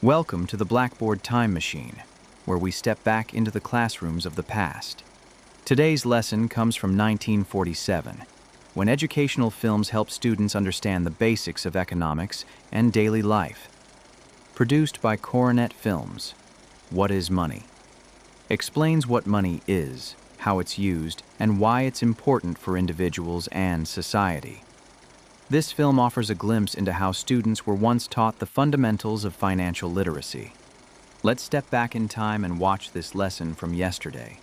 Welcome to the Blackboard Time Machine, where we step back into the classrooms of the past. Today's lesson comes from 1947, when educational films helped students understand the basics of economics and daily life. Produced by Coronet Films, What is Money? Explains what money is, how it's used, and why it's important for individuals and society. This film offers a glimpse into how students were once taught the fundamentals of financial literacy. Let's step back in time and watch this lesson from yesterday.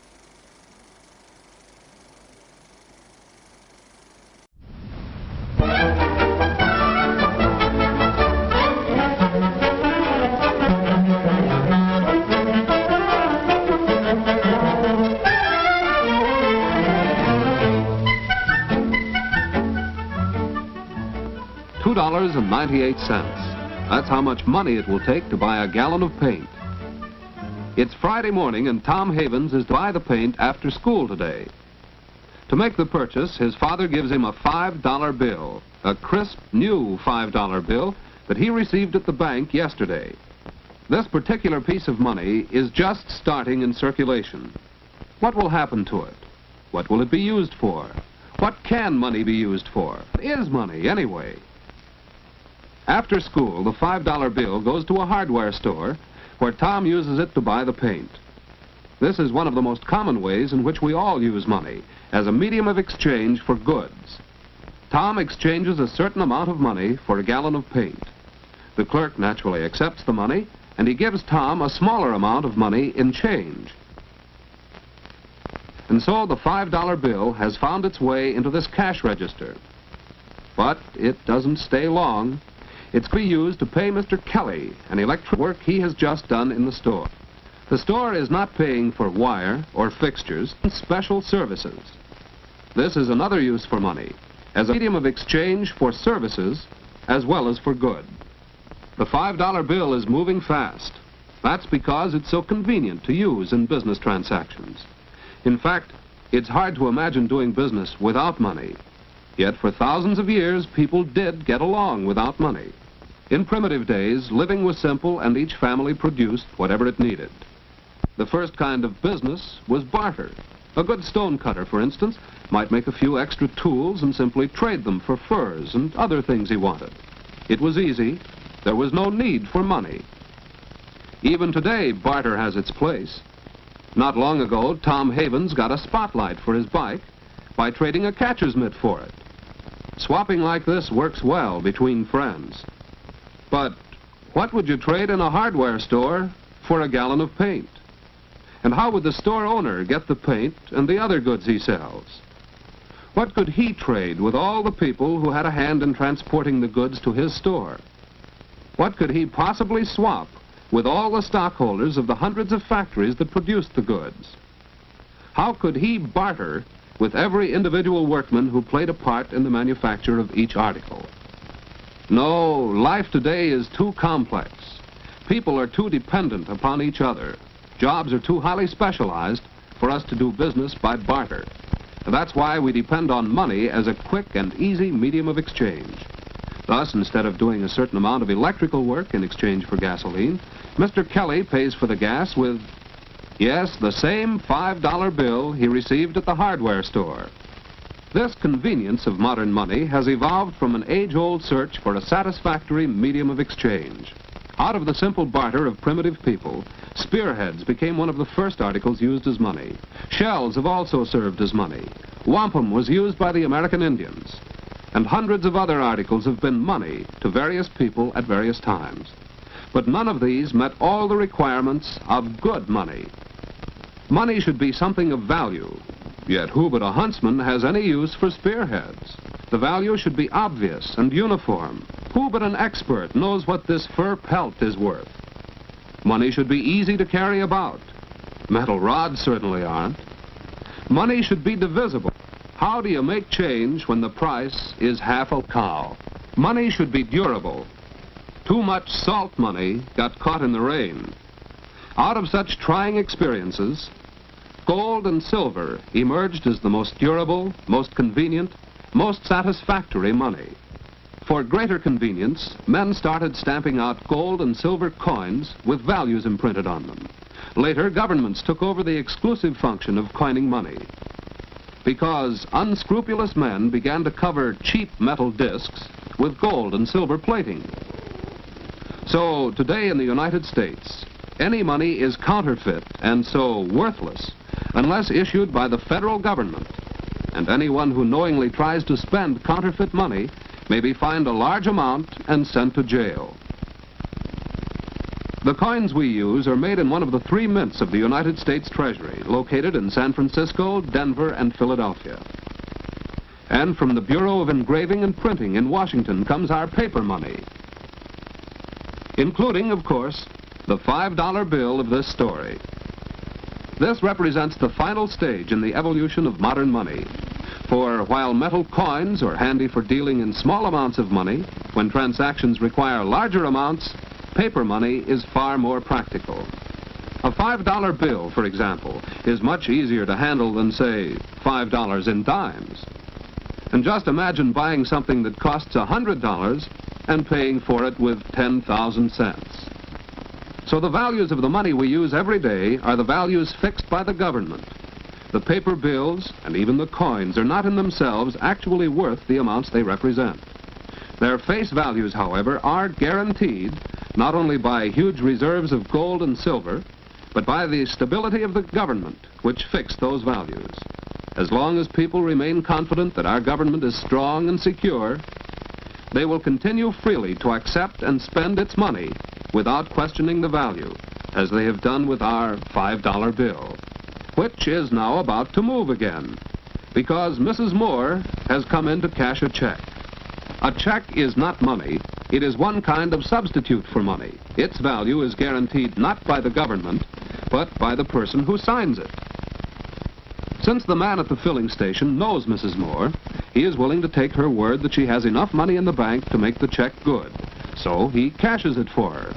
$2.98. That's how much money it will take to buy a gallon of paint. It's Friday morning and Tom Havens is to buy the paint after school today. To make the purchase, his father gives him a $5 bill, a crisp, new $5 bill that he received at the bank yesterday. This particular piece of money is just starting in circulation. What will happen to it? What will it be used for? What can money be used for? What is money, anyway? After school, the $5 bill goes to a hardware store where Tom uses it to buy the paint. This is one of the most common ways in which we all use money, as a medium of exchange for goods. Tom exchanges a certain amount of money for a gallon of paint. The clerk naturally accepts the money, and he gives Tom a smaller amount of money in change. And so the $5 bill has found its way into this cash register. But it doesn't stay long. It's to be used to pay Mr. Kelly an electric work he has just done in the store. The store is not paying for wire or fixtures, but special services. This is another use for money, as a medium of exchange for services as well as for good. The $5 bill is moving fast. That's because it's so convenient to use in business transactions. In fact, it's hard to imagine doing business without money. Yet for thousands of years, people did get along without money. In primitive days, living was simple and each family produced whatever it needed. The first kind of business was barter. A good stone cutter, for instance, might make a few extra tools and simply trade them for furs and other things he wanted. It was easy. There was no need for money. Even today, barter has its place. Not long ago, Tom Havens got a spotlight for his bike by trading a catcher's mitt for it. Swapping like this works well between friends. But what would you trade in a hardware store for a gallon of paint? And how would the store owner get the paint and the other goods he sells? What could he trade with all the people who had a hand in transporting the goods to his store? What could he possibly swap with all the stockholders of the hundreds of factories that produced the goods? How could he barter with every individual workman who played a part in the manufacture of each article? No, life today is too complex. People are too dependent upon each other. Jobs are too highly specialized for us to do business by barter. And that's why we depend on money as a quick and easy medium of exchange. Thus, instead of doing a certain amount of electrical work in exchange for gasoline, Mr. Kelly pays for the gas with, yes, the same $5 bill he received at the hardware store. This convenience of modern money has evolved from an age-old search for a satisfactory medium of exchange. Out of the simple barter of primitive people, spearheads became one of the first articles used as money. Shells have also served as money. Wampum was used by the American Indians. And hundreds of other articles have been money to various people at various times. But none of these met all the requirements of good money. Money should be something of value. Yet who but a huntsman has any use for spearheads? The value should be obvious and uniform. Who but an expert knows what this fur pelt is worth? Money should be easy to carry about. Metal rods certainly aren't. Money should be divisible. How do you make change when the price is half a cow? Money should be durable. Too much salt money got caught in the rain. Out of such trying experiences, gold and silver emerged as the most durable, most convenient, most satisfactory money. For greater convenience, men started stamping out gold and silver coins with values imprinted on them. Later, governments took over the exclusive function of coining money, because unscrupulous men began to cover cheap metal discs with gold and silver plating. So today in the United States, any money is counterfeit and so worthless unless issued by the federal government, and anyone who knowingly tries to spend counterfeit money may be fined a large amount and sent to jail. The coins we use are made in one of the 3 mints of the United States Treasury, located in San Francisco, Denver, and Philadelphia. And from the Bureau of Engraving and Printing in Washington comes our paper money, including, of course, the $5 bill of this story. This represents the final stage in the evolution of modern money. For while metal coins are handy for dealing in small amounts of money, when transactions require larger amounts, paper money is far more practical. A $5 bill, for example, is much easier to handle than, say, $5 in dimes. And just imagine buying something that costs $100 and paying for it with 10,000 cents. So the values of the money we use every day are the values fixed by the government. The paper bills and even the coins are not in themselves actually worth the amounts they represent. Their face values, however, are guaranteed not only by huge reserves of gold and silver, but by the stability of the government, which fixed those values. As long as people remain confident that our government is strong and secure, they will continue freely to accept and spend its money without questioning the value, as they have done with our $5 bill, which is now about to move again, because Mrs. Moore has come in to cash a check. A check is not money. It is one kind of substitute for money. Its value is guaranteed not by the government, but by the person who signs it. Since the man at the filling station knows Mrs. Moore, he is willing to take her word that she has enough money in the bank to make the check good. So he cashes it for her.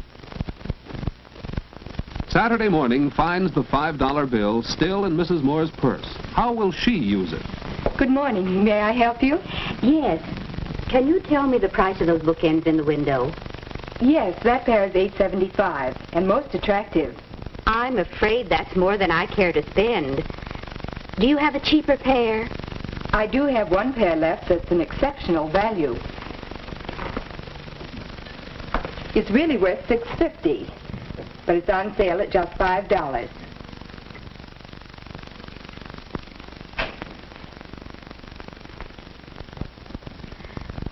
Saturday morning finds the $5 bill still in Mrs. Moore's purse. How will she use it? Good morning. May I help you? Yes. Can you tell me the price of those bookends in the window? Yes, that pair is $8.75 and most attractive. I'm afraid that's more than I care to spend. Do you have a cheaper pair? I do have one pair left that's an exceptional value. It's really worth $6.50, but it's on sale at just $5.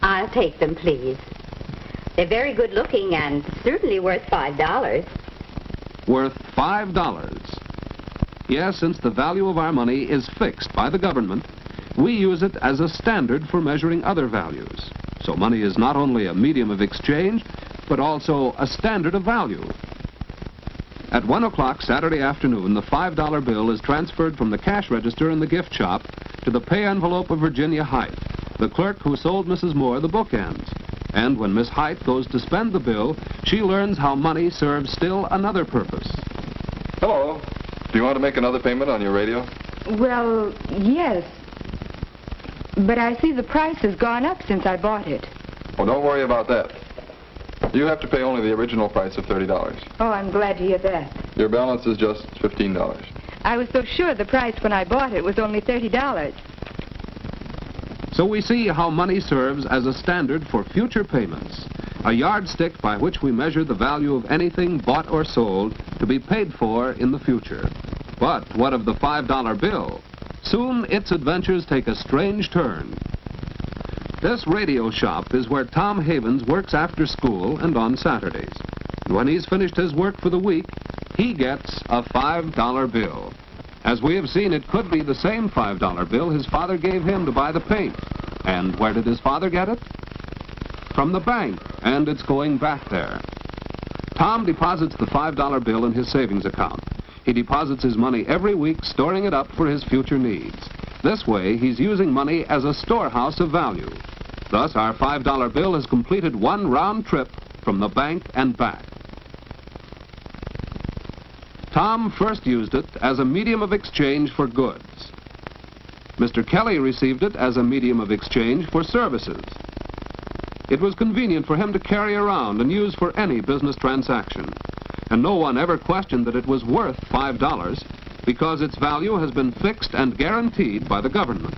I'll take them, please. They're very good looking and certainly worth $5. Worth $5. Yes, since the value of our money is fixed by the government, we use it as a standard for measuring other values. So money is not only a medium of exchange, but also a standard of value. At 1 o'clock Saturday afternoon, the $5 bill is transferred from the cash register in the gift shop to the pay envelope of Virginia Height, the clerk who sold Mrs. Moore the bookends. And when Miss Height goes to spend the bill, she learns how money serves still another purpose. Hello. Do you want to make another payment on your radio? Well, yes. But I see the price has gone up since I bought it. Well, don't worry about that. You have to pay only the original price of $30. Oh, I'm glad to hear that. Your balance is just $15. I was so sure the price when I bought it was only $30. So we see how money serves as a standard for future payments, a yardstick by which we measure the value of anything bought or sold to be paid for in the future. But what of the $5 bill? Soon its adventures take a strange turn. This radio shop is where Tom Havens works after school and on Saturdays. When he's finished his work for the week, he gets a $5 bill. As we have seen, it could be the same $5 bill his father gave him to buy the paint. And where did his father get it? From the bank, and it's going back there. Tom deposits the $5 bill in his savings account. He deposits his money every week, storing it up for his future needs. This way, he's using money as a storehouse of value. Thus, our $5 bill has completed one round trip from the bank and back. Tom first used it as a medium of exchange for goods. Mr. Kelly received it as a medium of exchange for services. It was convenient for him to carry around and use for any business transaction. And no one ever questioned that it was worth $5 because its value has been fixed and guaranteed by the government.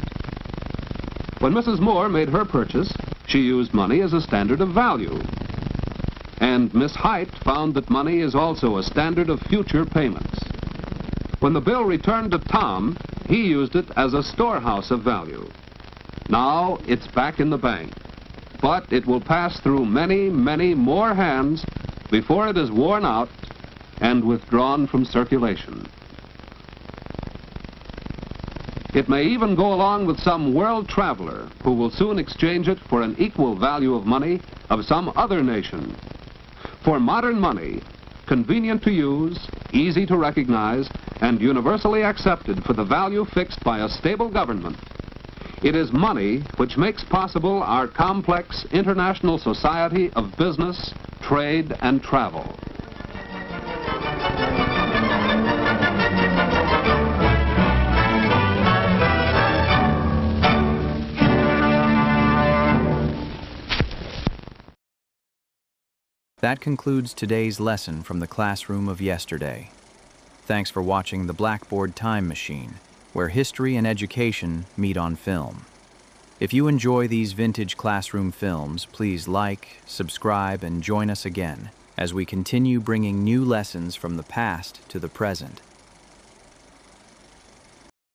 When Mrs. Moore made her purchase, she used money as a standard of value. And Miss Height found that money is also a standard of future payments. When the bill returned to Tom, he used it as a storehouse of value. Now it's back in the bank, but it will pass through many, many more hands before it is worn out and withdrawn from circulation. It may even go along with some world traveler who will soon exchange it for an equal value of money of some other nation. For modern money, convenient to use, easy to recognize, and universally accepted for the value fixed by a stable government, it is money which makes possible our complex international society of business, trade, and travel. That concludes today's lesson from the classroom of yesterday. Thanks for watching the Blackboard Time Machine, where history and education meet on film. If you enjoy these vintage classroom films, please like, subscribe, and join us again as we continue bringing new lessons from the past to the present.